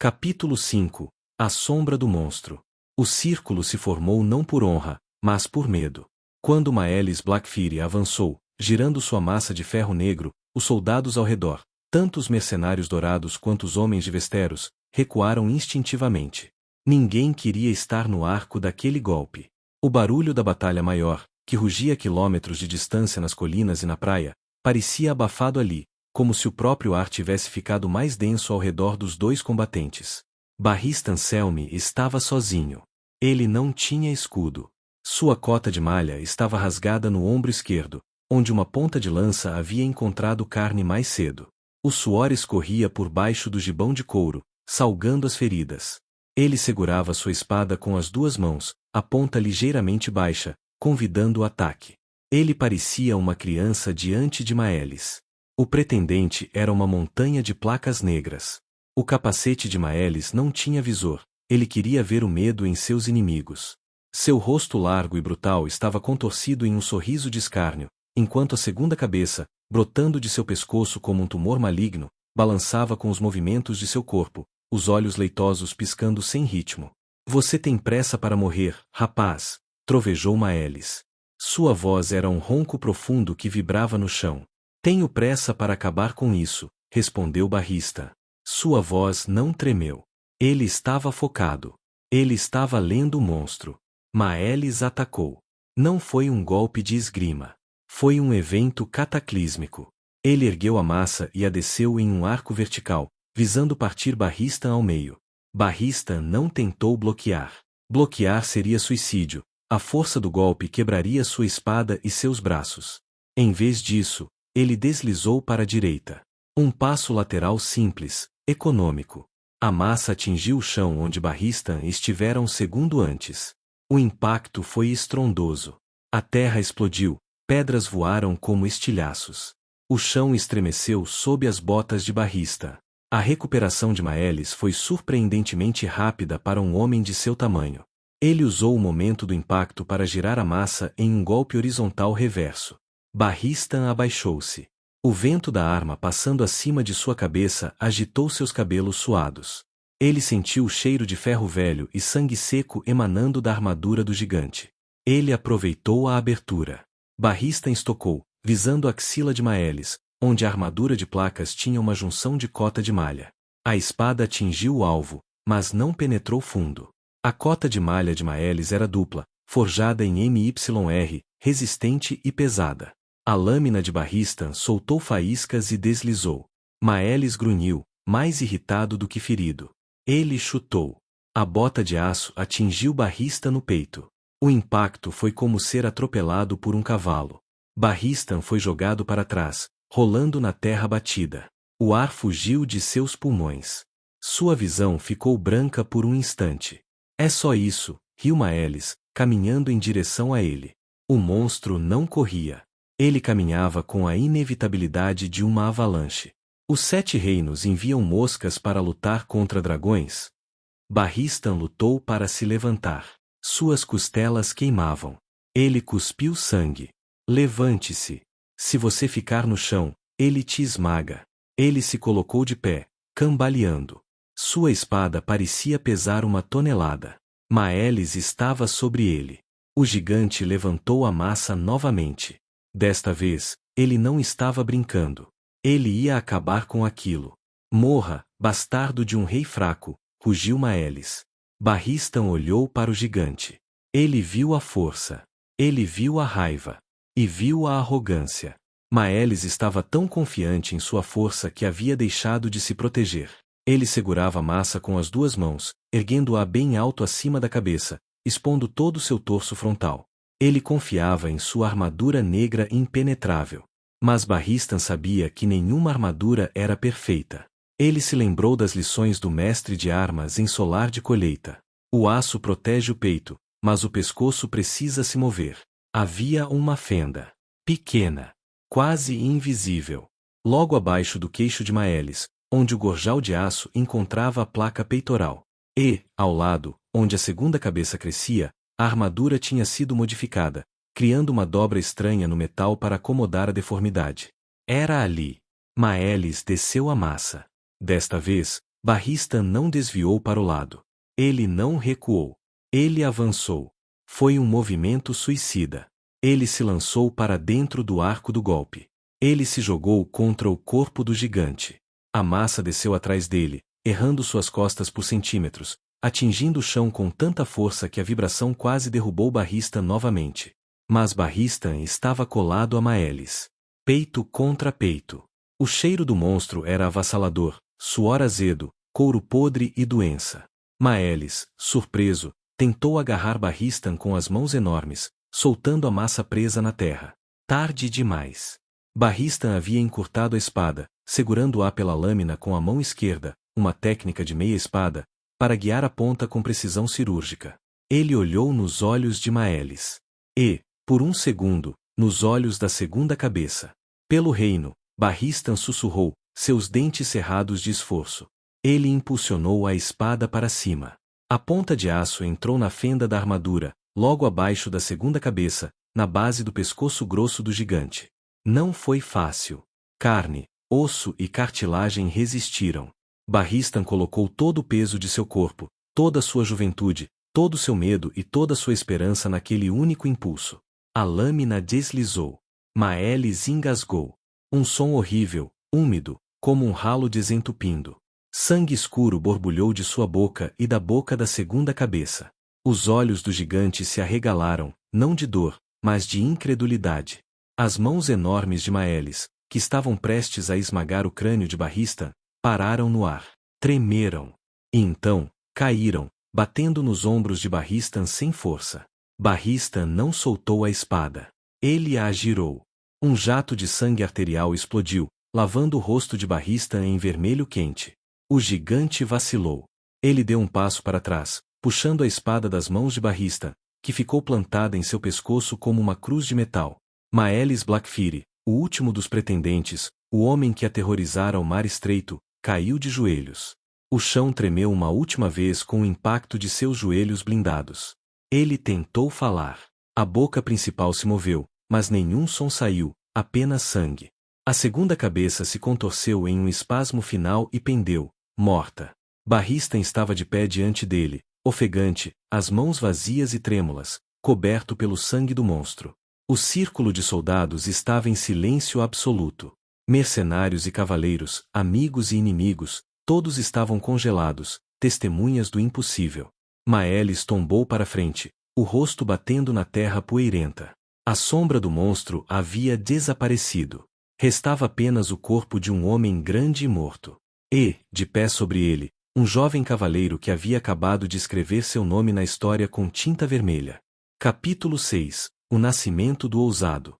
Capítulo 5. A sombra do monstro. O círculo se formou não por honra, mas por medo. Quando Maelis Blackfyre avançou, girando sua massa de ferro negro, os soldados ao redor, tanto os mercenários dourados quanto os homens de Westeros, recuaram instintivamente. Ninguém queria estar no arco daquele golpe. O barulho da batalha maior, que rugia a quilômetros de distância nas colinas e na praia, parecia abafado ali, como se o próprio ar tivesse ficado mais denso ao redor dos dois combatentes. Barristan Selmy estava sozinho. Ele não tinha escudo. Sua cota de malha estava rasgada no ombro esquerdo, onde uma ponta de lança havia encontrado carne mais cedo. O suor escorria por baixo do gibão de couro, salgando as feridas. Ele segurava sua espada com as duas mãos, a ponta ligeiramente baixa, convidando o ataque. Ele parecia uma criança diante de Maelis. O pretendente era uma montanha de placas negras. O capacete de Maelis não tinha visor, ele queria ver o medo em seus inimigos. Seu rosto largo e brutal estava contorcido em um sorriso de escárnio, enquanto a segunda cabeça, brotando de seu pescoço como um tumor maligno, balançava com os movimentos de seu corpo, os olhos leitosos piscando sem ritmo. Você tem pressa para morrer, rapaz, trovejou Maelis. Sua voz era um ronco profundo que vibrava no chão. Tenho pressa para acabar com isso, respondeu Barristan. Sua voz não tremeu. Ele estava focado. Ele estava lendo o monstro. Maelis atacou. Não foi um golpe de esgrima. Foi um evento cataclísmico. Ele ergueu a massa e a desceu em um arco vertical, visando partir Barristan ao meio. Barristan não tentou bloquear. Bloquear seria suicídio. A força do golpe quebraria sua espada e seus braços. Em vez disso, ele deslizou para a direita. Um passo lateral simples, econômico. A massa atingiu o chão onde Barristan estivera um segundo antes. O impacto foi estrondoso. A terra explodiu, pedras voaram como estilhaços. O chão estremeceu sob as botas de Barristan. A recuperação de Maelis foi surpreendentemente rápida para um homem de seu tamanho. Ele usou o momento do impacto para girar a massa em um golpe horizontal reverso. Barristan abaixou-se. O vento da arma passando acima de sua cabeça agitou seus cabelos suados. Ele sentiu o cheiro de ferro velho e sangue seco emanando da armadura do gigante. Ele aproveitou a abertura. Barristan estocou, visando a axila de Maelis, onde a armadura de placas tinha uma junção de cota de malha. A espada atingiu o alvo, mas não penetrou fundo. A cota de malha de Maelis era dupla, forjada em MYR, resistente e pesada. A lâmina de Barristan soltou faíscas e deslizou. Maelis grunhiu, mais irritado do que ferido. Ele chutou. A bota de aço atingiu Barristan no peito. O impacto foi como ser atropelado por um cavalo. Barristan foi jogado para trás, rolando na terra batida. O ar fugiu de seus pulmões. Sua visão ficou branca por um instante. É só isso, riu Maelis, caminhando em direção a ele. O monstro não corria. Ele caminhava com a inevitabilidade de uma avalanche. Os 7 reinos enviam moscas para lutar contra dragões? Barristan lutou para se levantar. Suas costelas queimavam. Ele cuspiu sangue. Levante-se. Se você ficar no chão, ele te esmaga. Ele se colocou de pé, cambaleando. Sua espada parecia pesar 1 tonelada. Maelis estava sobre ele. O gigante levantou a massa novamente. Desta vez, ele não estava brincando. Ele ia acabar com aquilo. Morra, bastardo de um rei fraco, rugiu Maelis. Barristan olhou para o gigante. Ele viu a força. Ele viu a raiva. E viu a arrogância. Maelis estava tão confiante em sua força que havia deixado de se proteger. Ele segurava a massa com as duas mãos, erguendo-a bem alto acima da cabeça, expondo todo o seu torso frontal. Ele confiava em sua armadura negra impenetrável. Mas Barristan sabia que nenhuma armadura era perfeita. Ele se lembrou das lições do mestre de armas em Solar de Colheita. O aço protege o peito, mas o pescoço precisa se mover. Havia uma fenda. Pequena. Quase invisível. Logo abaixo do queixo de Maelis, onde o gorjal de aço encontrava a placa peitoral. E, ao lado, onde a segunda cabeça crescia, a armadura tinha sido modificada, criando uma dobra estranha no metal para acomodar a deformidade. Era ali. Maelis desceu a massa. Desta vez, Barristan não desviou para o lado. Ele não recuou. Ele avançou. Foi um movimento suicida. Ele se lançou para dentro do arco do golpe. Ele se jogou contra o corpo do gigante. A massa desceu atrás dele, errando suas costas por centímetros, atingindo o chão com tanta força que a vibração quase derrubou Barristan novamente. Mas Barristan estava colado a Maelis. Peito contra peito. O cheiro do monstro era avassalador, suor azedo, couro podre e doença. Maelis, surpreso, tentou agarrar Barristan com as mãos enormes, soltando a massa presa na terra. Tarde demais. Barristan havia encurtado a espada, segurando-a pela lâmina com a mão esquerda, uma técnica de meia espada, para guiar a ponta com precisão cirúrgica. Ele olhou nos olhos de Maelis. E, por um segundo, nos olhos da segunda cabeça. Pelo reino, Barristan sussurrou, seus dentes cerrados de esforço. Ele impulsionou a espada para cima. A ponta de aço entrou na fenda da armadura, logo abaixo da segunda cabeça, na base do pescoço grosso do gigante. Não foi fácil. Carne, osso e cartilagem resistiram. Barristan colocou todo o peso de seu corpo, toda a sua juventude, todo o seu medo e toda a sua esperança naquele único impulso. A lâmina deslizou. Maelis engasgou. Um som horrível, úmido, como um ralo desentupindo. Sangue escuro borbulhou de sua boca e da boca da segunda cabeça. Os olhos do gigante se arregalaram, não de dor, mas de incredulidade. As mãos enormes de Maelis, que estavam prestes a esmagar o crânio de Barristan, pararam no ar. Tremeram. E então, caíram, batendo nos ombros de Barristan sem força. Barristan não soltou a espada. Ele a girou. Um jato de sangue arterial explodiu, lavando o rosto de Barristan em vermelho quente. O gigante vacilou. Ele deu um passo para trás, puxando a espada das mãos de Barristan, que ficou plantada em seu pescoço como uma cruz de metal. Maelis Blackfyre, o último dos pretendentes, o homem que aterrorizara o Mar Estreito, caiu de joelhos. O chão tremeu uma última vez com o impacto de seus joelhos blindados. Ele tentou falar. A boca principal se moveu, mas nenhum som saiu, apenas sangue. A segunda cabeça se contorceu em um espasmo final e pendeu, morta. Barristan estava de pé diante dele, ofegante, as mãos vazias e trêmulas, coberto pelo sangue do monstro. O círculo de soldados estava em silêncio absoluto. Mercenários e cavaleiros, amigos e inimigos, todos estavam congelados, testemunhas do impossível. Maelis tombou para frente, o rosto batendo na terra poeirenta. A sombra do monstro havia desaparecido. Restava apenas o corpo de um homem grande e morto. E, de pé sobre ele, um jovem cavaleiro que havia acabado de escrever seu nome na história com tinta vermelha. Capítulo 6 O Nascimento do Ousado.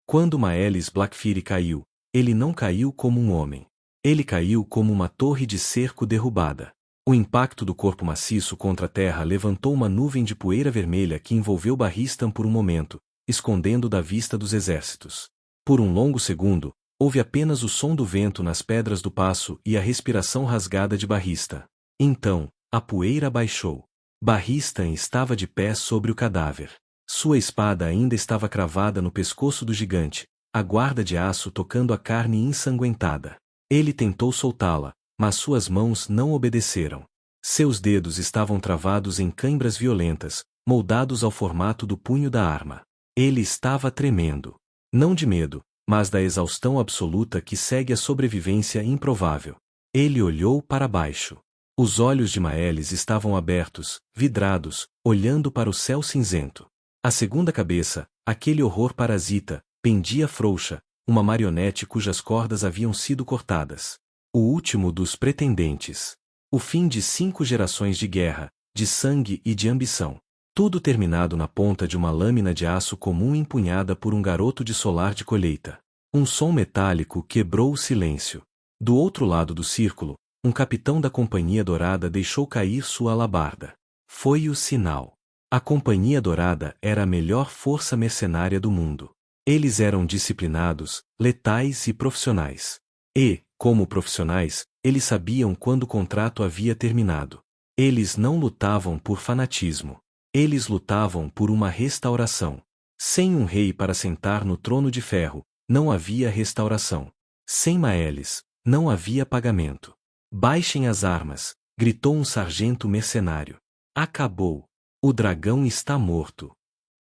Quando Maelis Blackfyre caiu, ele não caiu como um homem. Ele caiu como uma torre de cerco derrubada. O impacto do corpo maciço contra a terra levantou uma nuvem de poeira vermelha que envolveu Barristan por um momento, escondendo da vista dos exércitos. Por um longo segundo, houve apenas o som do vento nas pedras do passo e a respiração rasgada de Barristan. Então, a poeira baixou. Barristan estava de pé sobre o cadáver. Sua espada ainda estava cravada no pescoço do gigante, a guarda de aço tocando a carne ensanguentada. Ele tentou soltá-la, mas suas mãos não obedeceram. Seus dedos estavam travados em cãibras violentas, moldados ao formato do punho da arma. Ele estava tremendo. Não de medo, mas da exaustão absoluta que segue a sobrevivência improvável. Ele olhou para baixo. Os olhos de Maelis estavam abertos, vidrados, olhando para o céu cinzento. A segunda cabeça, aquele horror parasita, pendia frouxa, uma marionete cujas cordas haviam sido cortadas. O último dos pretendentes. O fim de 5 gerações de guerra, de sangue e de ambição. Tudo terminado na ponta de uma lâmina de aço comum empunhada por um garoto de solar de colheita. Um som metálico quebrou o silêncio. Do outro lado do círculo, um capitão da Companhia Dourada deixou cair sua alabarda. Foi o sinal. A Companhia Dourada era a melhor força mercenária do mundo. Eles eram disciplinados, letais e profissionais. E, como profissionais, eles sabiam quando o contrato havia terminado. Eles não lutavam por fanatismo. Eles lutavam por uma restauração. Sem um rei para sentar no trono de ferro, não havia restauração. Sem Maelis, não havia pagamento. Baixem as armas, gritou um sargento mercenário. Acabou. O dragão está morto.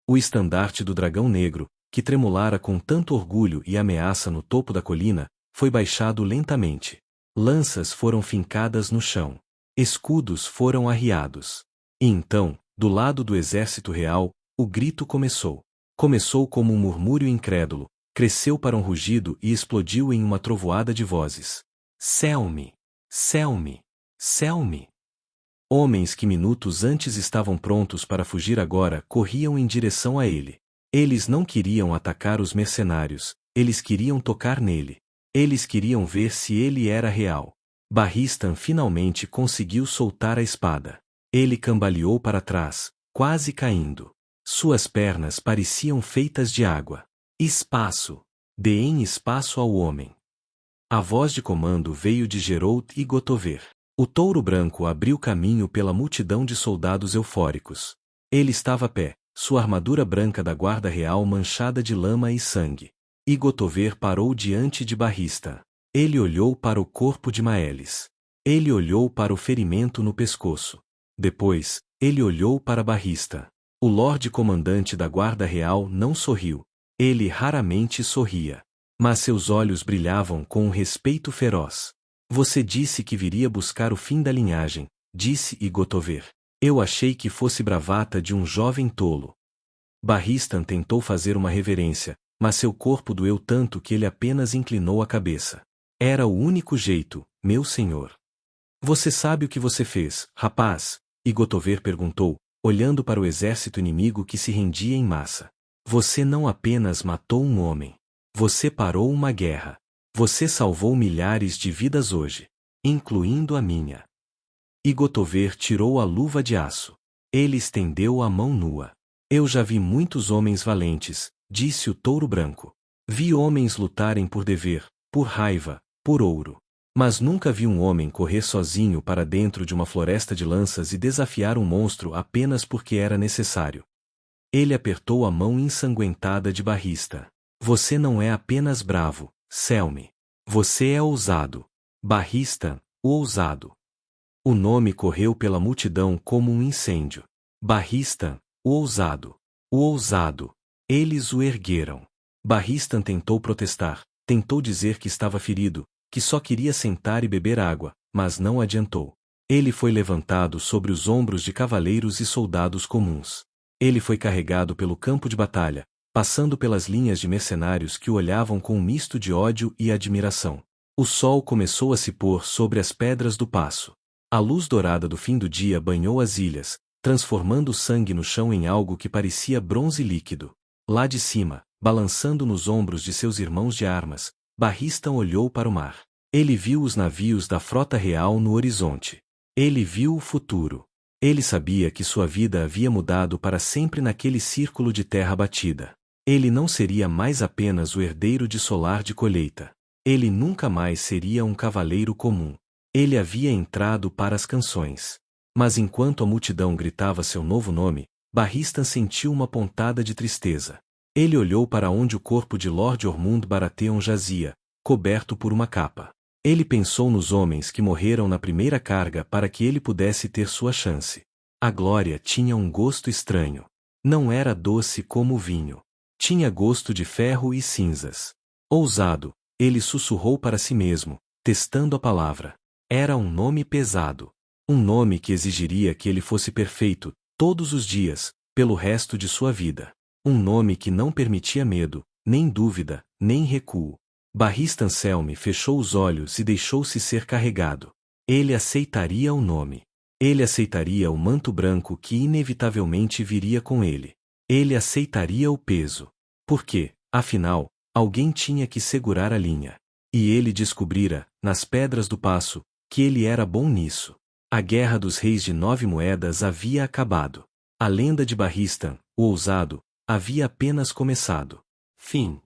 O estandarte do dragão negro, que tremulara com tanto orgulho e ameaça no topo da colina, foi baixado lentamente. Lanças foram fincadas no chão. Escudos foram arriados. E então, do lado do exército real, o grito começou. Começou como um murmúrio incrédulo, cresceu para um rugido e explodiu em uma trovoada de vozes. Selmy! Selmy! Selmy! Homens que minutos antes estavam prontos para fugir agora corriam em direção a ele. Eles não queriam atacar os mercenários, eles queriam tocar nele. Eles queriam ver se ele era real. Barristan finalmente conseguiu soltar a espada. Ele cambaleou para trás, quase caindo. Suas pernas pareciam feitas de água. Espaço! Deem espaço ao homem. A voz de comando veio de Gerold e Gotover. O touro branco abriu caminho pela multidão de soldados eufóricos. Ele estava a pé, sua armadura branca da guarda real manchada de lama e sangue. E Gotover parou diante de Barristan. Ele olhou para o corpo de Maelis. Ele olhou para o ferimento no pescoço. Depois, ele olhou para Barristan. O Lorde Comandante da Guarda Real não sorriu. Ele raramente sorria. Mas seus olhos brilhavam com um respeito feroz. Você disse que viria buscar o fim da linhagem, disse Gotover. Eu achei que fosse bravata de um jovem tolo. Barristan tentou fazer uma reverência, mas seu corpo doeu tanto que ele apenas inclinou a cabeça. Era o único jeito, meu senhor. Você sabe o que você fez, rapaz? Gotover perguntou, olhando para o exército inimigo que se rendia em massa. Você não apenas matou um homem. Você parou uma guerra. Você salvou milhares de vidas hoje, incluindo a minha. Gotover tirou a luva de aço. Ele estendeu a mão nua. Eu já vi muitos homens valentes, disse o touro branco. Vi homens lutarem por dever, por raiva, por ouro. Mas nunca vi um homem correr sozinho para dentro de uma floresta de lanças e desafiar um monstro apenas porque era necessário. Ele apertou a mão ensanguentada de Barristan. Você não é apenas bravo, Selmy. Você é ousado. Barristan, o ousado. O nome correu pela multidão como um incêndio. Barristan, o ousado. O ousado. Eles o ergueram. Barristan tentou protestar, tentou dizer que estava ferido, que só queria sentar e beber água, mas não adiantou. Ele foi levantado sobre os ombros de cavaleiros e soldados comuns. Ele foi carregado pelo campo de batalha, passando pelas linhas de mercenários que o olhavam com um misto de ódio e admiração. O sol começou a se pôr sobre as pedras do passo. A luz dourada do fim do dia banhou as ilhas, transformando o sangue no chão em algo que parecia bronze líquido. Lá de cima, balançando nos ombros de seus irmãos de armas, Barristan olhou para o mar. Ele viu os navios da frota real no horizonte. Ele viu o futuro. Ele sabia que sua vida havia mudado para sempre naquele círculo de terra batida. Ele não seria mais apenas o herdeiro de Solar de Colheita. Ele nunca mais seria um cavaleiro comum. Ele havia entrado para as canções. Mas enquanto a multidão gritava seu novo nome, Barristan sentiu uma pontada de tristeza. Ele olhou para onde o corpo de Lord Ormund Baratheon jazia, coberto por uma capa. Ele pensou nos homens que morreram na primeira carga para que ele pudesse ter sua chance. A glória tinha um gosto estranho. Não era doce como o vinho. Tinha gosto de ferro e cinzas. Ousado, ele sussurrou para si mesmo, testando a palavra. Era um nome pesado. Um nome que exigiria que ele fosse perfeito, todos os dias, pelo resto de sua vida. Um nome que não permitia medo, nem dúvida, nem recuo. Barristan Selmy fechou os olhos e deixou-se ser carregado. Ele aceitaria o nome. Ele aceitaria o manto branco que inevitavelmente viria com ele. Ele aceitaria o peso. Porque, afinal, alguém tinha que segurar a linha. E ele descobrira, nas pedras do passo, que ele era bom nisso. A Guerra dos Reis de 9 Moedas havia acabado. A lenda de Barristan, o ousado, havia apenas começado. Fim.